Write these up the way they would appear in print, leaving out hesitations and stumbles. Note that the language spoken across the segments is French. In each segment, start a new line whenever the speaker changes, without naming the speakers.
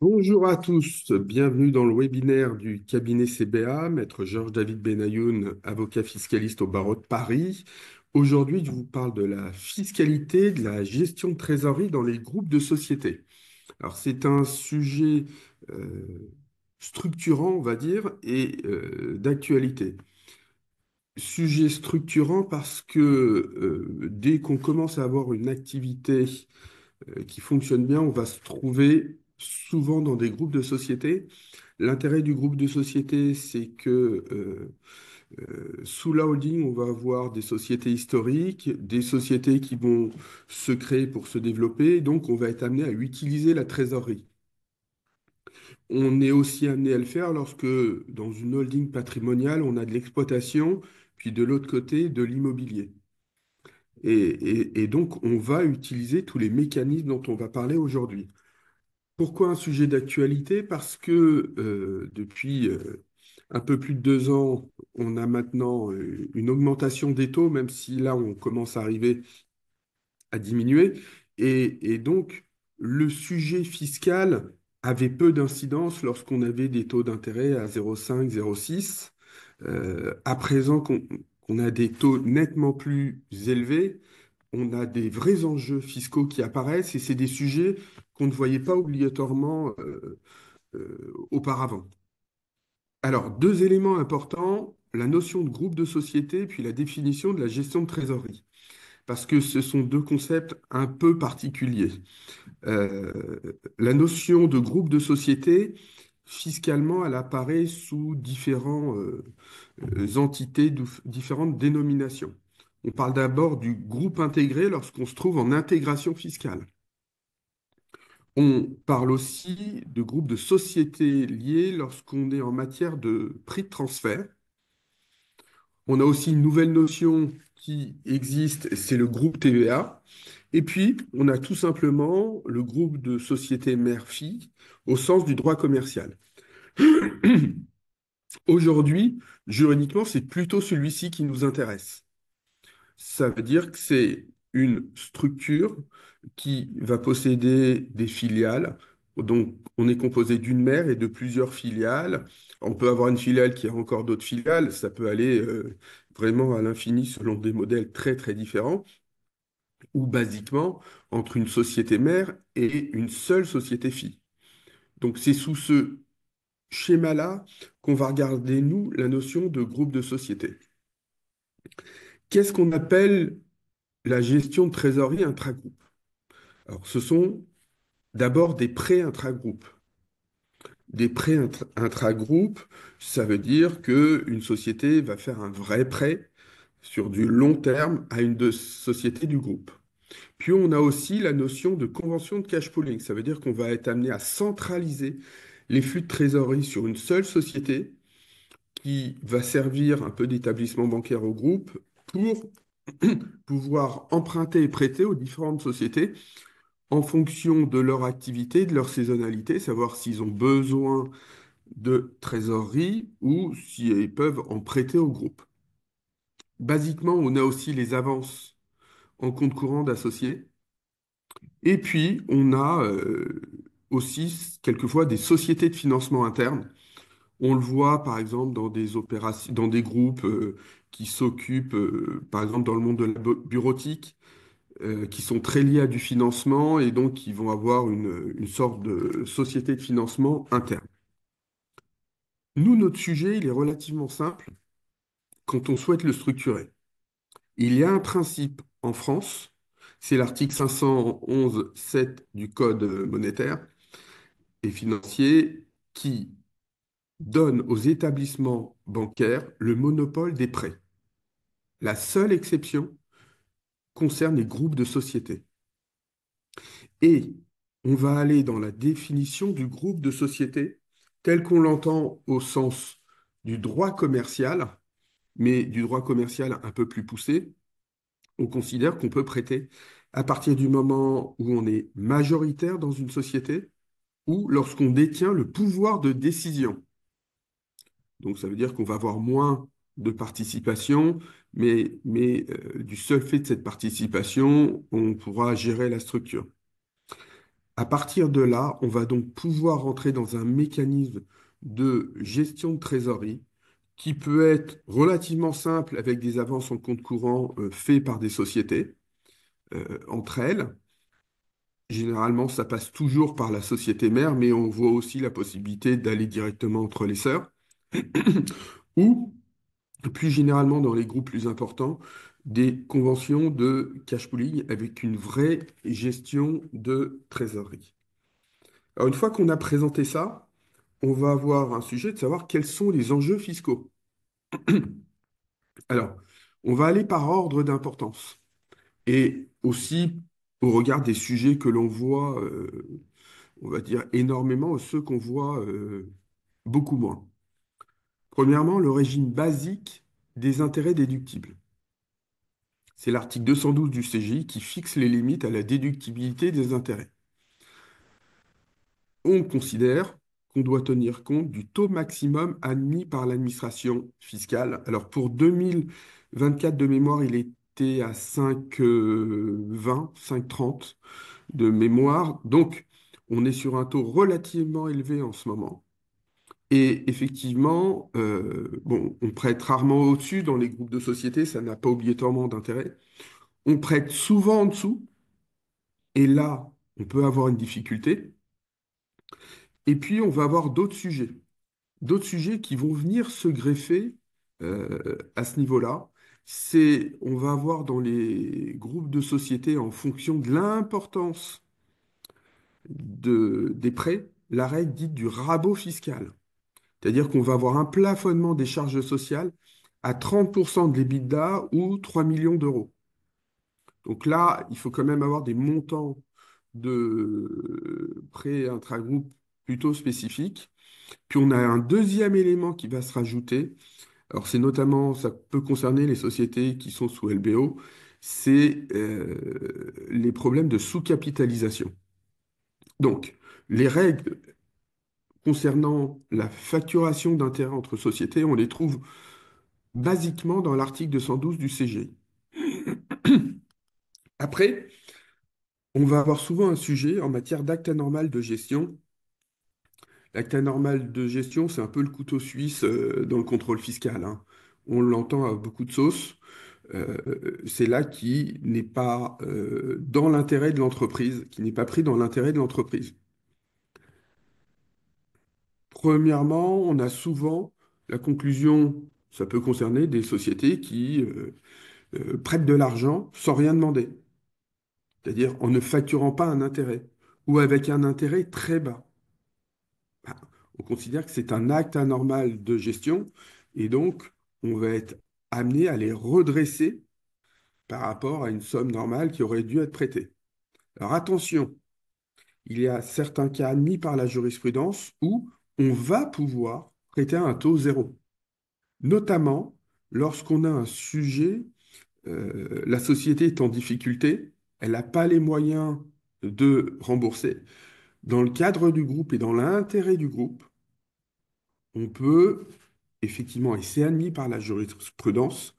Bonjour à tous, bienvenue dans le webinaire du cabinet CBA, Maître Georges-David Benayoun, avocat fiscaliste au barreau de Paris. Aujourd'hui, je vous parle de la fiscalité, de la gestion de trésorerie dans les groupes de sociétés. Alors, c'est un sujet structurant, on va dire, et d'actualité. Sujet structurant parce que dès qu'on commence à avoir une activité qui fonctionne bien, on va se trouver souvent dans des groupes de sociétés. L'intérêt du groupe de sociétés, c'est que sous la holding, on va avoir des sociétés historiques, des sociétés qui vont se créer pour se développer, donc on va être amené à utiliser la trésorerie. On est aussi amené à le faire lorsque dans une holding patrimoniale, on a de l'exploitation, puis de l'autre côté, de l'immobilier. Et donc, on va utiliser tous les mécanismes dont on va parler aujourd'hui. Pourquoi un sujet d'actualité? Parce que depuis un peu plus de 2 ans, on a maintenant une augmentation des taux, même si là, on commence à arriver à diminuer. Et donc, le sujet fiscal avait peu d'incidence lorsqu'on avait des taux d'intérêt à 0,5, 0,6. À présent qu'on a des taux nettement plus élevés, on a des vrais enjeux fiscaux qui apparaissent et c'est des sujets qu'on ne voyait pas obligatoirement auparavant. Alors, deux éléments importants, la notion de groupe de société puis la définition de la gestion de trésorerie, parce que ce sont deux concepts un peu particuliers. Euh, la notion de groupe de société, fiscalement, elle apparaît sous différentes entités, différentes dénominations. On parle d'abord du groupe intégré lorsqu'on se trouve en intégration fiscale. On parle aussi de groupe de sociétés liées lorsqu'on est en matière de prix de transfert. On a aussi une nouvelle notion qui existe, c'est le groupe TVA. Et puis, on a tout simplement le groupe de sociétés mère-fille au sens du droit commercial. Aujourd'hui, juridiquement, c'est plutôt celui-ci qui nous intéresse. Ça veut dire que c'est une structure qui va posséder des filiales. Donc, on est composé d'une mère et de plusieurs filiales. On peut avoir une filiale qui a encore d'autres filiales. Ça peut aller vraiment à l'infini selon des modèles très, très différents. Ou basiquement, entre une société mère et une seule société fille. Donc, c'est sous ce schéma-là qu'on va regarder, nous, la notion de groupe de société. Qu'est-ce qu'on appelle la gestion de trésorerie intragroupe? Alors, ce sont d'abord des prêts intragroupes. Des prêts intragroupes, ça veut dire qu'une société va faire un vrai prêt sur du long terme à une de sociétés du groupe. Puis on a aussi la notion de convention de cash pooling. Ça veut dire qu'on va être amené à centraliser les flux de trésorerie sur une seule société qui va servir un peu d'établissement bancaire au groupe pour pouvoir emprunter et prêter aux différentes sociétés en fonction de leur activité, de leur saisonnalité, savoir s'ils ont besoin de trésorerie ou s'ils peuvent en prêter au groupe. Basiquement, on a aussi les avances en compte courant d'associés. Et puis, on a aussi quelquefois des sociétés de financement interne. On le voit par exemple dans des opérations, dans des groupes qui s'occupent, par exemple dans le monde de la bureautique, qui sont très liés à du financement et donc qui vont avoir une sorte de société de financement interne. Nous, notre sujet, il est relativement simple quand on souhaite le structurer. Il y a un principe en France, c'est l'article 511.7 du Code monétaire et financier qui donne aux établissements bancaires le monopole des prêts. La seule exception concerne les groupes de sociétés. Et on va aller dans la définition du groupe de société tel qu'on l'entend au sens du droit commercial, mais du droit commercial un peu plus poussé. On considère qu'on peut prêter à partir du moment où on est majoritaire dans une société ou lorsqu'on détient le pouvoir de décision. Donc ça veut dire qu'on va avoir moins de participation, mais du seul fait de cette participation, on pourra gérer la structure. À partir de là, on va donc pouvoir rentrer dans un mécanisme de gestion de trésorerie qui peut être relativement simple avec des avances en compte courant faits par des sociétés entre elles. Généralement, ça passe toujours par la société mère, mais on voit aussi la possibilité d'aller directement entre les sœurs. Ou, plus généralement dans les groupes plus importants, des conventions de cash pooling avec une vraie gestion de trésorerie. Alors, une fois qu'on a présenté ça, on va avoir un sujet de savoir quels sont les enjeux fiscaux. Alors, on va aller par ordre d'importance et aussi au regard des sujets que l'on voit, on va dire énormément, ceux qu'on voit beaucoup moins. Premièrement, le régime basique des intérêts déductibles. C'est l'article 212 du CGI qui fixe les limites à la déductibilité des intérêts. On considère qu'on doit tenir compte du taux maximum admis par l'administration fiscale. Alors pour 2024 de mémoire, il était à 5,20, 5,30 de mémoire. Donc on est sur un taux relativement élevé en ce moment. Et effectivement, bon, on prête rarement au-dessus dans les groupes de sociétés, ça n'a pas obligatoirement d'intérêt. On prête souvent en dessous, et là, on peut avoir une difficulté. Et puis, on va avoir d'autres sujets qui vont venir se greffer à ce niveau-là. C'est, on va avoir dans les groupes de sociétés, en fonction de l'importance des prêts, la règle dite du rabot fiscal. C'est-à-dire qu'on va avoir un plafonnement des charges sociales à 30% de l'EBITDA ou 3 millions d'euros. Donc là, il faut quand même avoir des montants de prêts intragroupe plutôt spécifiques. Puis on a un deuxième élément qui va se rajouter. Alors c'est notamment, ça peut concerner les sociétés qui sont sous LBO, c'est les problèmes de sous-capitalisation. Donc, les règles concernant la facturation d'intérêts entre sociétés, on les trouve basiquement dans l'article 212 du CGI. Après, on va avoir souvent un sujet en matière d'acte anormal de gestion. L'acte anormal de gestion, c'est un peu le couteau suisse dans le contrôle fiscal, hein. On l'entend à beaucoup de sauces. Euh, c'est là qui n'est pas dans l'intérêt de l'entreprise, qui n'est pas pris dans l'intérêt de l'entreprise. Premièrement, on a souvent la conclusion, ça peut concerner des sociétés qui prêtent de l'argent sans rien demander, c'est-à-dire en ne facturant pas un intérêt ou avec un intérêt très bas. Ben, on considère que c'est un acte anormal de gestion et donc on va être amené à les redresser par rapport à une somme normale qui aurait dû être prêtée. Alors attention, il y a certains cas admis par la jurisprudence où on va pouvoir prêter à un taux zéro, notamment lorsqu'on a un sujet, la société est en difficulté, elle n'a pas les moyens de rembourser. Dans le cadre du groupe et dans l'intérêt du groupe, on peut effectivement, et c'est admis par la jurisprudence,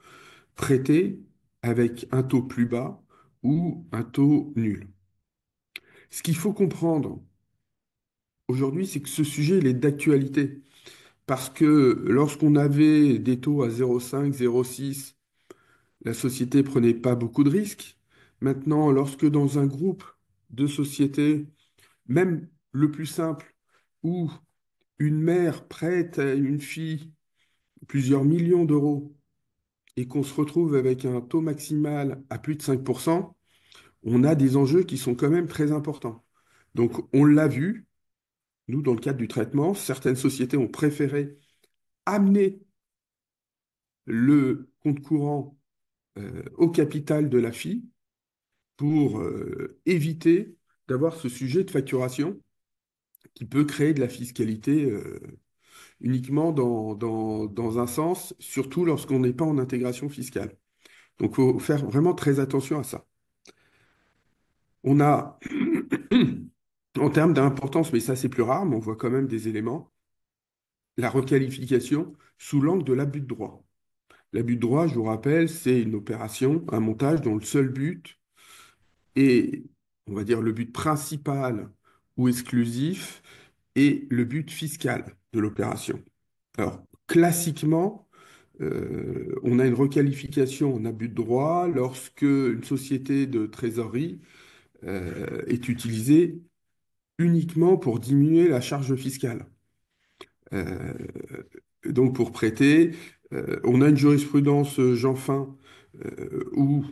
prêter avec un taux plus bas ou un taux nul. Ce qu'il faut comprendre aujourd'hui, c'est que ce sujet, il est d'actualité. Parce que lorsqu'on avait des taux à 0,5, 0,6, la société prenait pas beaucoup de risques. Maintenant, lorsque dans un groupe de sociétés, même le plus simple, où une mère prête à une fille plusieurs millions d'euros et qu'on se retrouve avec un taux maximal à plus de 5%, on a des enjeux qui sont quand même très importants. Donc, on l'a vu, nous, dans le cadre du traitement, certaines sociétés ont préféré amener le compte courant au capital de la fille pour éviter d'avoir ce sujet de facturation qui peut créer de la fiscalité uniquement dans un sens, surtout lorsqu'on n'est pas en intégration fiscale. Donc, il faut faire vraiment très attention à ça. On a, en termes d'importance, mais ça c'est plus rare, mais on voit quand même des éléments, la requalification sous l'angle de l'abus de droit. L'abus de droit, je vous rappelle, c'est une opération, un montage dont le seul but est, on va dire, le but principal ou exclusif et le but fiscal de l'opération. Alors, classiquement, on a une requalification en abus de droit lorsque une société de trésorerie est utilisée uniquement pour diminuer la charge fiscale. Euh, donc pour prêter, on a une jurisprudence Jeanfin où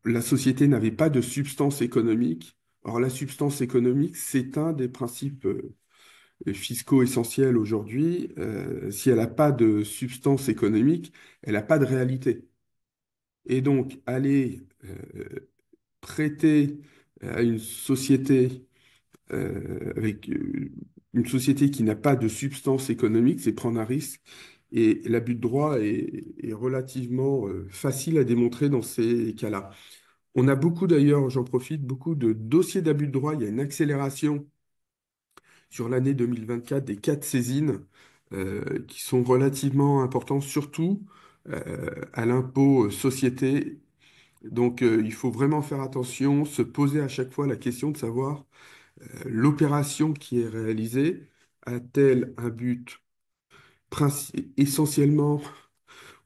la société n'avait pas de substance économique. Or, la substance économique, c'est un des principes fiscaux essentiels aujourd'hui. Si elle n'a pas de substance économique, elle n'a pas de réalité. Et donc, aller prêter à une société avec une société qui n'a pas de substance économique, c'est prendre un risque. Et l'abus de droit est relativement facile à démontrer dans ces cas-là. On a beaucoup d'ailleurs, j'en profite, beaucoup de dossiers d'abus de droit. Il y a une accélération sur l'année 2024 des cas de saisine qui sont relativement importants, surtout à l'impôt société. Donc il faut vraiment faire attention, se poser à chaque fois la question de savoir l'opération qui est réalisée a-t-elle un but essentiellement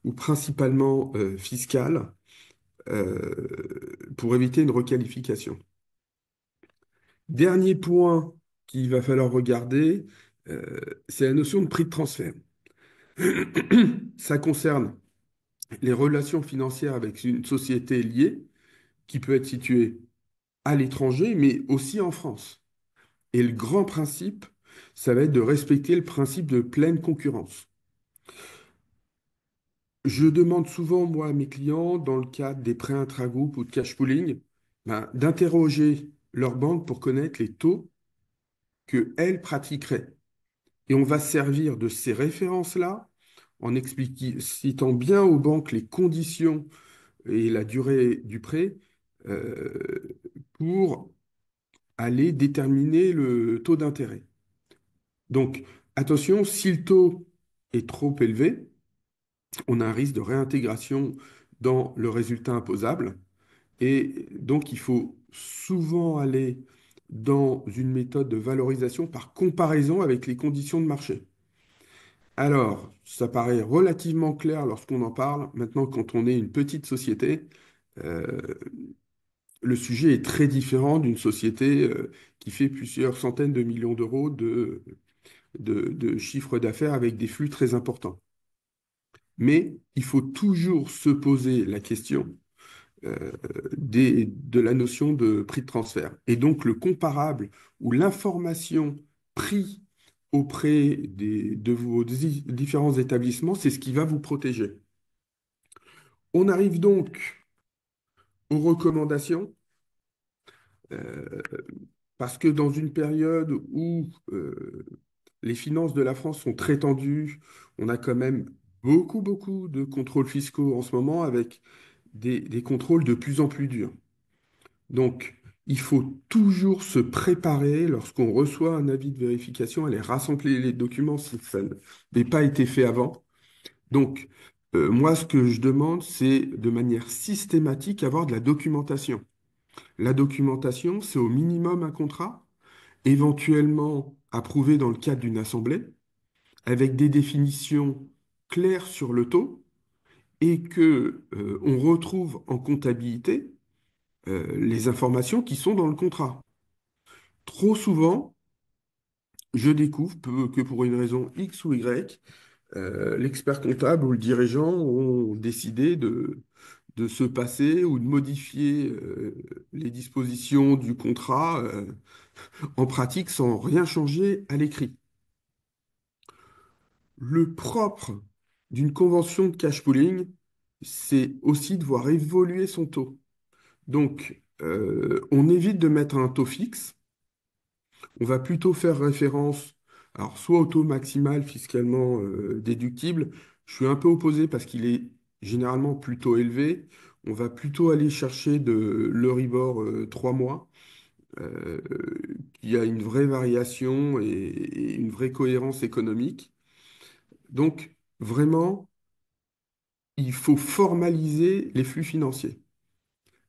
ou principalement fiscal pour éviter une requalification. Dernier point qu'il va falloir regarder, c'est la notion de prix de transfert. Ça concerne les relations financières avec une société liée qui peut être située à l'étranger, mais aussi en France. Et le grand principe, ça va être de respecter le principe de pleine concurrence. Je demande souvent, moi, à mes clients, dans le cadre des prêts intra-groupe ou de cash pooling, ben, d'interroger leur banque pour connaître les taux qu'elles pratiqueraient. Et on va se servir de ces références-là en explicitant bien aux banques les conditions et la durée du prêt pour aller déterminer le taux d'intérêt. Donc, attention, si le taux est trop élevé, on a un risque de réintégration dans le résultat imposable. Et donc, il faut souvent aller dans une méthode de valorisation par comparaison avec les conditions de marché. Alors, ça paraît relativement clair lorsqu'on en parle. Maintenant, quand on est une petite société, euh, le sujet est très différent d'une société qui fait plusieurs centaines de millions d'euros de chiffre d'affaires avec des flux très importants. Mais il faut toujours se poser la question de la notion de prix de transfert. Et donc le comparable ou l'information pris auprès de vos différents établissements, c'est ce qui va vous protéger. On arrive donc aux recommandations, euh, parce que dans une période où les finances de la France sont très tendues, on a quand même beaucoup de contrôles fiscaux en ce moment avec des contrôles de plus en plus durs. Donc, il faut toujours se préparer lorsqu'on reçoit un avis de vérification, aller rassembler les documents si ça n'avait pas été fait avant. Donc, moi, ce que je demande, c'est de manière systématique avoir de la documentation. La documentation, c'est au minimum un contrat, éventuellement approuvé dans le cadre d'une assemblée, avec des définitions claires sur le taux et que, on retrouve en comptabilité les informations qui sont dans le contrat. Trop souvent, je découvre que pour une raison X ou Y, l'expert comptable ou le dirigeant ont décidé de se passer ou de modifier les dispositions du contrat en pratique sans rien changer à l'écrit. Le propre d'une convention de cash pooling, c'est aussi de voir évoluer son taux. Donc, on évite de mettre un taux fixe. On va plutôt faire référence, alors soit au taux maximal fiscalement déductible. Je suis un peu opposé parce qu'il est généralement plutôt élevé. On va plutôt aller chercher de l'Euribor 3 mois, euh, qui a une vraie variation et une vraie cohérence économique. Donc, vraiment, il faut formaliser les flux financiers.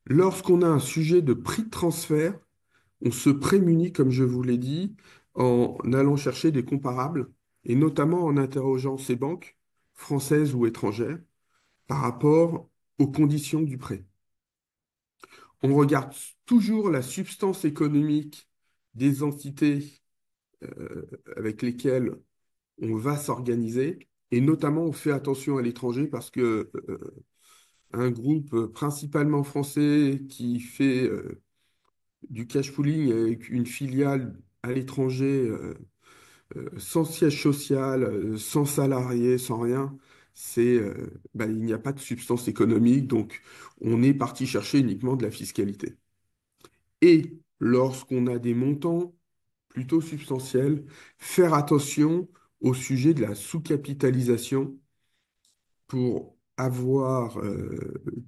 Lorsqu'on a un sujet de prix de transfert, on se prémunit, comme je vous l'ai dit, en allant chercher des comparables, et notamment en interrogeant ces banques, françaises ou étrangères, par rapport aux conditions du prêt. On regarde toujours la substance économique des entités avec lesquelles on va s'organiser, et notamment on fait attention à l'étranger parce que un groupe principalement français qui fait du cash pooling avec une filiale à l'étranger sans siège social, sans salarié, sans rien, il n'y a pas de substance économique, donc on est parti chercher uniquement de la fiscalité. Et lorsqu'on a des montants plutôt substantiels, faire attention au sujet de la sous-capitalisation pour avoir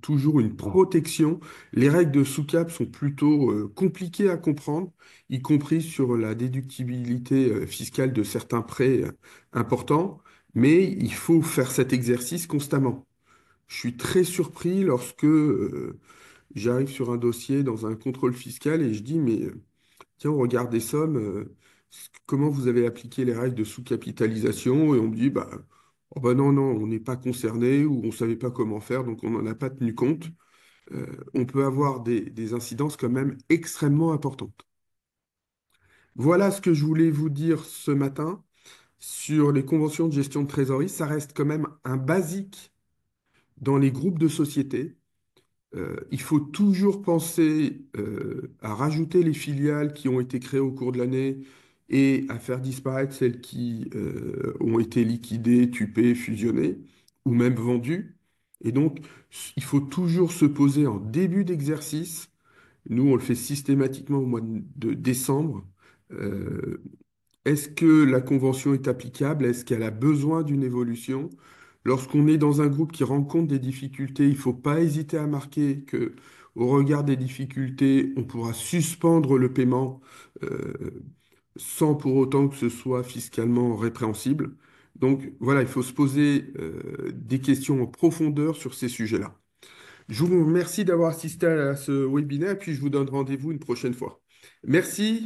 toujours une protection. Les règles de sous-cap sont plutôt compliquées à comprendre, y compris sur la déductibilité fiscale de certains prêts importants, mais il faut faire cet exercice constamment. Je suis très surpris lorsque j'arrive sur un dossier dans un contrôle fiscal et je dis, mais tiens, on regarde des sommes, comment vous avez appliqué les règles de sous-capitalisation? Et on me dit, bah, oh bah non, non, on n'est pas concerné ou on ne savait pas comment faire, donc on n'en a pas tenu compte. On peut avoir des incidences quand même extrêmement importantes. Voilà ce que je voulais vous dire ce matin sur les conventions de gestion de trésorerie. Ça reste quand même un basique dans les groupes de sociétés. Il faut toujours penser à rajouter les filiales qui ont été créées au cours de l'année et à faire disparaître celles qui ont été liquidées, tupées, fusionnées ou même vendues. Et donc, il faut toujours se poser en début d'exercice. Nous, on le fait systématiquement au mois de décembre. Euh, Est-ce que la convention est applicable? Est-ce qu'elle a besoin d'une évolution? Lorsqu'on est dans un groupe qui rencontre des difficultés, il ne faut pas hésiter à marquer que, au regard des difficultés, on pourra suspendre le paiement euh, sans pour autant que ce soit fiscalement répréhensible. Donc voilà, il faut se poser des questions en profondeur sur ces sujets-là. Je vous remercie d'avoir assisté à ce webinaire, puis je vous donne rendez-vous une prochaine fois. Merci.